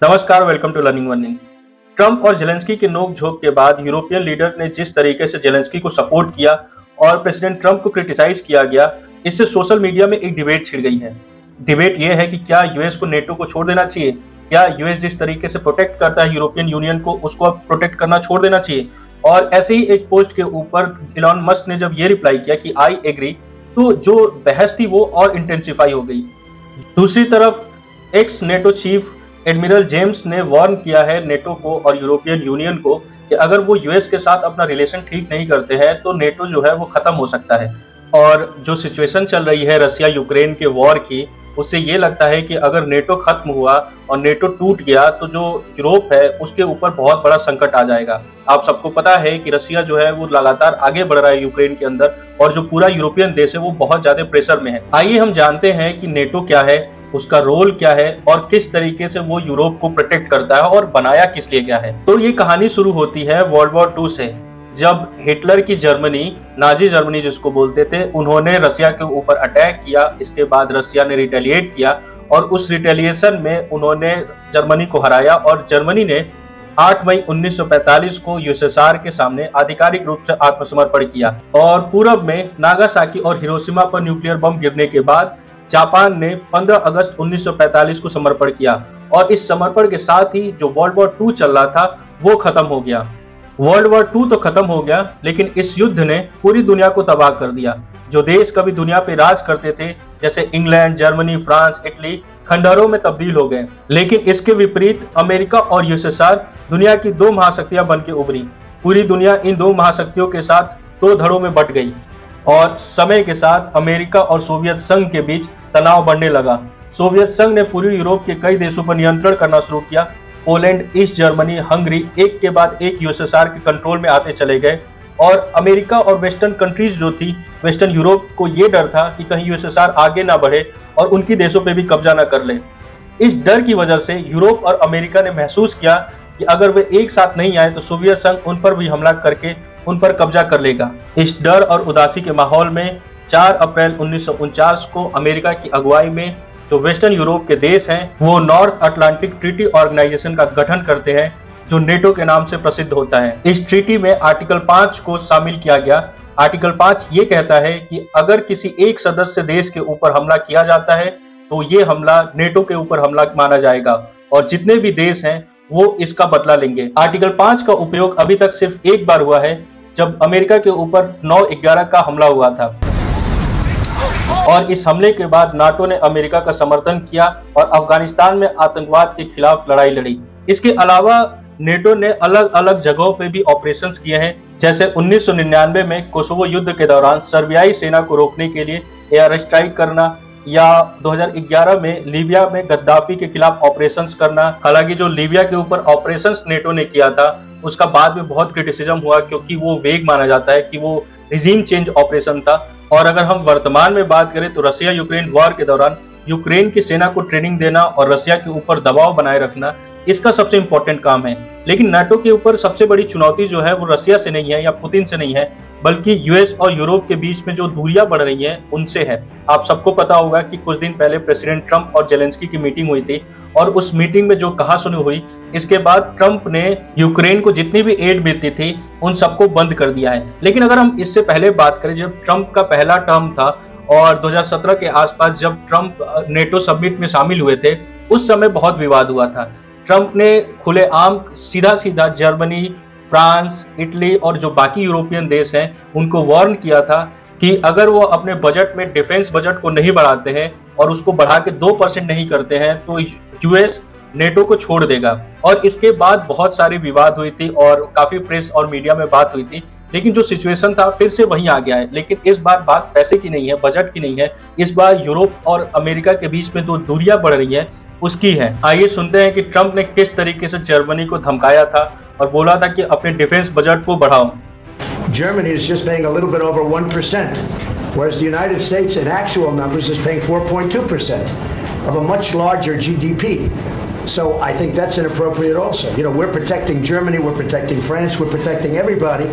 नमस्कार, welcome to learning warning. Trump और Zelensky के नोक-झोंक के बाद यूरोपियन लीडर ने जिस तरीके से जेलेंस्की को सपोर्ट किया और प्रेसिडेंट ट्रंप को क्रिटिसाइज किया गया, इससे सोशल मीडिया में एक डिबेट छिड़ गई है। डिबेट ये है कि क्या यूएस को नेटो को छोड़ देना चाहिए? क्या यूएस जिस तरीके से प्रोटेक्ट करता है यूरोपियन यूनियन को, उसको अब प्रोटेक्ट करना छोड़ देना चाहिए? और ऐसे ही एक पोस्ट के ऊपर इलॉन मस्क ने जब ये रिप्लाई किया कि आई एग्री, तो जो बहस थी वो और इंटेंसिफाई हो गई। दूसरी तरफ x NATO chief admiral James ने वार्न किया है नेटो को और यूरोपियन यूनियन को कि अगर वो यूएस के साथ अपना रिलेशन ठीक नहीं करते हैं तो नेटो जो है वो खत्म हो सकता है। और जो सिचुएशन चल रही है रसिया यूक्रेन के वॉर की, उससे ये लगता है कि अगर नेटो खत्म हुआ और नेटो टूट गया तो जो यूरोप है उसके ऊपर बहुत बड़ा संकट आ जाएगा। आप सबको पता है कि रसिया जो है वो लगातार आगे बढ़ रहा है यूक्रेन के अंदर, और जो पूरा यूरोपियन देश है वो बहुत ज्यादा प्रेशर में है। आइए हम जानते हैं कि नेटो क्या है, उसका रोल क्या है और किस तरीके से वो यूरोप को प्रोटेक्ट करता है और बनाया किस लिए गया है। तो ये कहानी शुरू होती है वर्ल्ड वॉर 2 से, जब हिटलर की जर्मनी, नाजी जर्मनी जिसको बोलते थे, उन्होंने रसिया के ऊपर अटैक किया। इसके बाद रसिया ने रिटेलिएट किया और उस रिटेलिएशन में उन्होंने जर्मनी को हराया और जर्मनी ने 8 मई 1945 को यूएसएसआर के सामने आधिकारिक रूप से आत्मसमर्पण किया। और पूरब में नागासाकी और हिरोशिमा पर न्यूक्लियर बम गिरने के बाद जापान ने 15 अगस्त 1945 को समर्पण किया और इस समर्पण के साथ ही जो वर्ल्ड वॉर 2 चल रहा था वो खत्म हो गया। वर्ल्ड वॉर 2 तो खत्म हो गया, लेकिन इस युद्ध ने पूरी दुनिया को तबाह कर दिया। जो देश कभी दुनिया पे राज करते थे जैसे इंग्लैंड, जर्मनी, फ्रांस, इटली, खंडहरों में तब्दील हो गए। लेकिन इसके विपरीत अमेरिका और यूएसएसआर दुनिया की 2 महाशक्तियां बन के उभरी। पूरी दुनिया इन 2 महाशक्तियों के साथ 2 धड़ों में बट गई और समय के साथ अमेरिका और सोवियत संघ के बीच तनाव बढ़ने लगा। सोवियत संघ ने पूरी यूरोप के कई देशों पर नियंत्रण करना शुरू किया। पोलैंड, ईस्ट जर्मनी, हंगरी एक के बाद एक यूएसएसआर के कंट्रोल में आते चले गए और अमेरिका और वेस्टर्न कंट्रीज जो थी, वेस्टर्न यूरोप को ये डर था कि कहीं यूएसएसआर आगे ना बढ़े और उनकी देशों पे भी कब्जा ना कर ले। इस डर की वजह से यूरोप और अमेरिका ने महसूस किया कि अगर वे एक साथ नहीं आए तो सोवियत संघ उन पर भी हमला करके उन पर कब्जा कर लेगा। इस डर और उदासी के माहौल में 4 अप्रैल 1949 को अमेरिका की अगुवाई में जो वेस्टर्न यूरोप के देश हैं वो नॉर्थ अटलांटिक ट्रीटी ऑर्गेनाइजेशन का गठन करते हैं, जो नेटो के नाम से प्रसिद्ध होता है। इस ट्रीटी में आर्टिकल 5 को शामिल किया गया। आर्टिकल 5 ये कहता है कि अगर किसी एक सदस्य देश के ऊपर हमला किया जाता है तो ये हमला नेटो के ऊपर हमला माना जाएगा और जितने भी देश हैं वो इसका बदला लेंगे। आर्टिकल 5 का उपयोग अभी तक सिर्फ एक बार हुआ है, जब अमेरिका के ऊपर 9/11 का हमला हुआ था और इस हमले के बाद नाटो ने अमेरिका का समर्थन किया और अफगानिस्तान में आतंकवाद के खिलाफ लड़ाई लड़ी। इसके अलावा नेटो ने अलग अलग जगहों पे भी ऑपरेशंस किए हैं, जैसे 1999 में कोसोवो युद्ध के दौरान सर्बियाई सेना को रोकने के लिए एयर स्ट्राइक करना, या 2011 में लीबिया में गद्दाफी के खिलाफ ऑपरेशंस करना। हालांकि जो लीबिया के ऊपर ऑपरेशंस नेटो ने किया था उसका बाद में बहुत क्रिटिसिज्म हुआ, क्योंकि वो वेग माना जाता है कि वो रिजीम चेंज ऑपरेशन था। और अगर हम वर्तमान में बात करें तो रसिया यूक्रेन वॉर के दौरान यूक्रेन की सेना को ट्रेनिंग देना और रसिया के ऊपर दबाव बनाए रखना इसका सबसे इंपॉर्टेंट काम है। लेकिन नाटो के ऊपर सबसे बड़ी चुनौती जो है वो रसिया से नहीं है या पुतिन से नहीं है, बल्कि यूएस और यूरोप के बीच में जो दूरियां बढ़ रही हैं उनसे है। आप सबको पता होगा कि कुछ दिन पहले प्रेसिडेंट ट्रंप और जेलेंस्की की मीटिंग हुई थी और उस मीटिंग में जो कहासुनी हुई, इसके बाद ट्रंप ने यूक्रेन को जितनी भी एड मिलती थी उन सबको बंद कर दिया है। लेकिन अगर हम इससे पहले बात करें, जब ट्रंप का पहला टर्म था और 2017 के आसपास जब ट्रंप नेटो समिट में शामिल हुए थे, उस समय बहुत विवाद हुआ था। ट्रंप ने खुलेआम सीधा सीधा जर्मनी, फ्रांस, इटली और जो बाकी यूरोपियन देश हैं उनको वार्न किया था कि अगर वो अपने बजट में डिफेंस बजट को नहीं बढ़ाते हैं और उसको बढ़ा के 2% नहीं करते हैं तो यूएस नेटो को छोड़ देगा। और इसके बाद बहुत सारी विवाद हुई थी और काफी प्रेस और मीडिया में बात हुई थी, लेकिन जो सिचुएशन था फिर से वहीं आ गया है। लेकिन इस बार बात पैसे की नहीं है, बजट की नहीं है, इस बार यूरोप और अमेरिका के बीच में जो दूरियां बढ़ रही हैं उसकी है। आइए सुनते हैं कि ट्रंप ने किस तरीके से जर्मनी को धमकाया था और बोला था कि अपने डिफेंस बजट को बढ़ाओ। Germany is just paying a little bit over 1%, whereas the United States in actual numbers is paying 4.2% of a much larger GDP. So I think that's inappropriate also. You know, we're protecting Germany, we're protecting France, we're protecting everybody,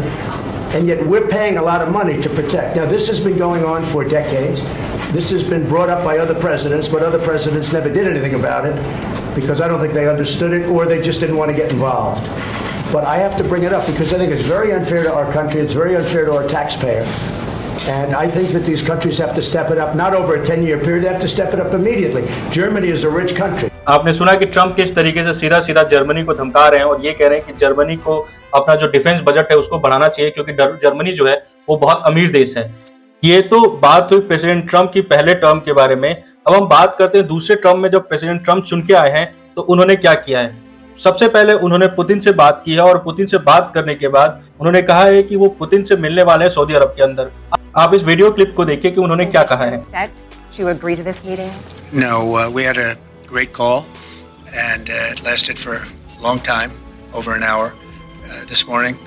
and yet we're paying a lot of money to protect. Now, this has been going on for decades. This has been brought up by other presidents, but other presidents never did anything about it. because I don't think they understood it or they just didn't want to get involved. But I have to bring it up because I think it's very unfair to our country. It's very unfair to our taxpayer. And I think that these countries have to step it up, not over a 10-year period, they have to step it up immediately. Germany is a rich country. आपने सुना कि Trump किस तरीके से सीधा सीधा Germany को धमका रहे हैं और ये कह रहे हैं कि जर्मनी को अपना जो डिफेंस बजट है उसको बढ़ाना चाहिए क्योंकि जर्मनी जो है वो बहुत अमीर देश है। ये तो बात हुई प्रेसिडेंट ट्रम्प की पहले टर्म के बारे में। अब हम बात करते हैं दूसरे टर्म में जब प्रेसिडेंट ट्रम्प चुन के आए हैं तो उन्होंने क्या किया है। सबसे पहले उन्होंने पुतिन से बात की है और पुतिन से बात करने के बाद उन्होंने कहा है कि वो पुतिन से मिलने वाले हैं सऊदी अरब के अंदर। आप इस वीडियो क्लिप को देखिए कि उन्होंने क्या कहा है। No, we had a great call and it lasted for a long time, over an hour this morning.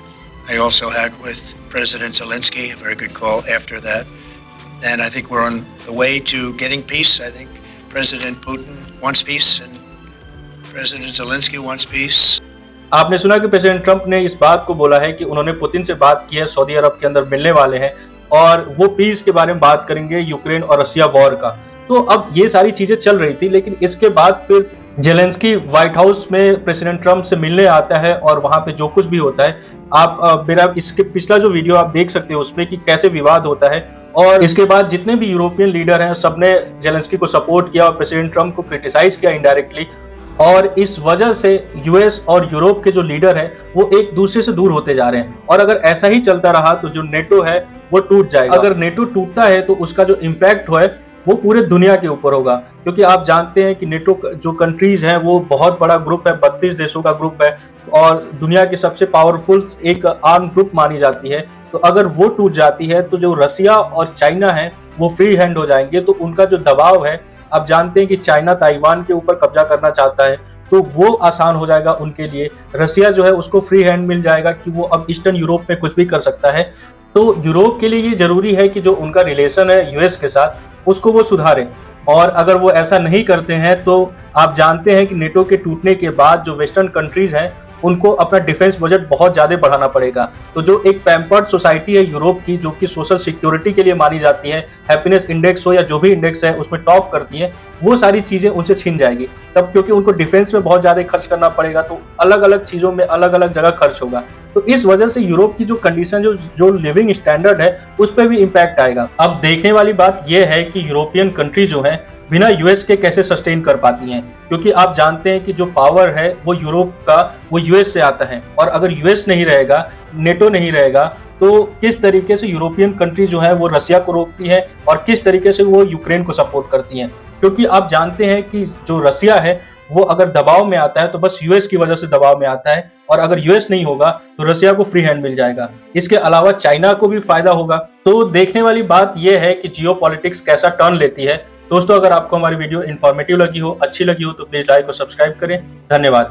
I also had with President Zelensky a very good call after that. And I think we're on the way to getting peace. I think President Putin wants peace and President Zelensky wants peace. आपने सुना कि president Trump ने इस बात को बोला है कि उन्होंने पुतिन से बात की है, सऊदी अरब के अंदर मिलने वाले हैं और वो पीस के बारे में बात करेंगे, यूक्रेन और रशिया वॉर का। तो अब ये सारी चीजें चल रही थी, लेकिन इसके बाद फिर जेलेंस्की व्हाइट हाउस में प्रेसिडेंट ट्रम्प से मिलने आता है और वहां पे जो कुछ भी होता है, आप मेरा इसके पिछला जो वीडियो आप देख सकते हो उसमें कि कैसे विवाद होता है। और इसके बाद जितने भी यूरोपियन लीडर हैं सबने जेलेंस्की को सपोर्ट किया और प्रेसिडेंट ट्रम्प को क्रिटिसाइज किया इनडायरेक्टली। और इस वजह से यूएस और यूरोप के जो लीडर हैं वो एक दूसरे से दूर होते जा रहे हैं और अगर ऐसा ही चलता रहा तो जो नेटो है वो टूट जाएगा। अगर नेटो टूटता है तो उसका जो इम्पैक्ट है वो पूरे दुनिया के ऊपर होगा, क्योंकि आप जानते हैं कि नेटो जो कंट्रीज हैं वो बहुत बड़ा ग्रुप है, 32 देशों का ग्रुप है और दुनिया की सबसे पावरफुल एक आर्म ग्रुप मानी जाती है। तो अगर वो टूट जाती है तो जो रसिया और चाइना है वो फ्री हैंड हो जाएंगे। तो उनका जो दबाव है, आप जानते हैं कि चाइना ताइवान के ऊपर कब्जा करना चाहता है, तो वो आसान हो जाएगा उनके लिए। रसिया जो है उसको फ्री हैंड मिल जाएगा कि वो अब ईस्टर्न यूरोप में कुछ भी कर सकता है। तो यूरोप के लिए ये जरूरी है कि जो उनका रिलेशन है यूएस के साथ उसको वो सुधारें, और अगर वो ऐसा नहीं करते हैं तो आप जानते हैं कि नेटो के टूटने के बाद जो वेस्टर्न कंट्रीज हैं उनको अपना डिफेंस बजट बहुत ज़्यादा बढ़ाना पड़ेगा। तो जो एक पैम्पर्ड सोसाइटी है यूरोप की, जो कि सोशल सिक्योरिटी के लिए मानी जाती है, हैप्पीनेस इंडेक्स हो या जो भी इंडेक्स है उसमें टॉप करती है, वो सारी चीज़ें उनसे छीन जाएगी तब, क्योंकि उनको डिफेंस में बहुत ज़्यादा खर्च करना पड़ेगा। तो अलग अलग चीज़ों में अलग अलग जगह खर्च होगा। तो इस वजह से यूरोप की जो कंडीशन, जो लिविंग स्टैंडर्ड है उस पर भी इम्पैक्ट आएगा। अब देखने वाली बात यह है कि यूरोपियन कंट्री जो है बिना यूएस के कैसे सस्टेन कर पाती हैं, क्योंकि आप जानते हैं कि जो पावर है वो यूरोप का वो यूएस से आता है, और अगर यूएस नहीं रहेगा, नेटो नहीं रहेगा, तो किस तरीके से यूरोपियन कंट्री जो है वो रसिया को रोकती है और किस तरीके से वो यूक्रेन को सपोर्ट करती हैं। क्योंकि आप जानते हैं कि जो रसिया है वो अगर दबाव में आता है तो बस यूएस की वजह से दबाव में आता है, और अगर यूएस नहीं होगा तो रसिया को फ्री हैंड मिल जाएगा। इसके अलावा चाइना को भी फायदा होगा। तो देखने वाली बात यह है कि जियोपॉलिटिक्स कैसा टर्न लेती है। दोस्तों, अगर आपको हमारी वीडियो इन्फॉर्मेटिव लगी हो, अच्छी लगी हो, तो प्लीज लाइक और सब्सक्राइब करें। धन्यवाद।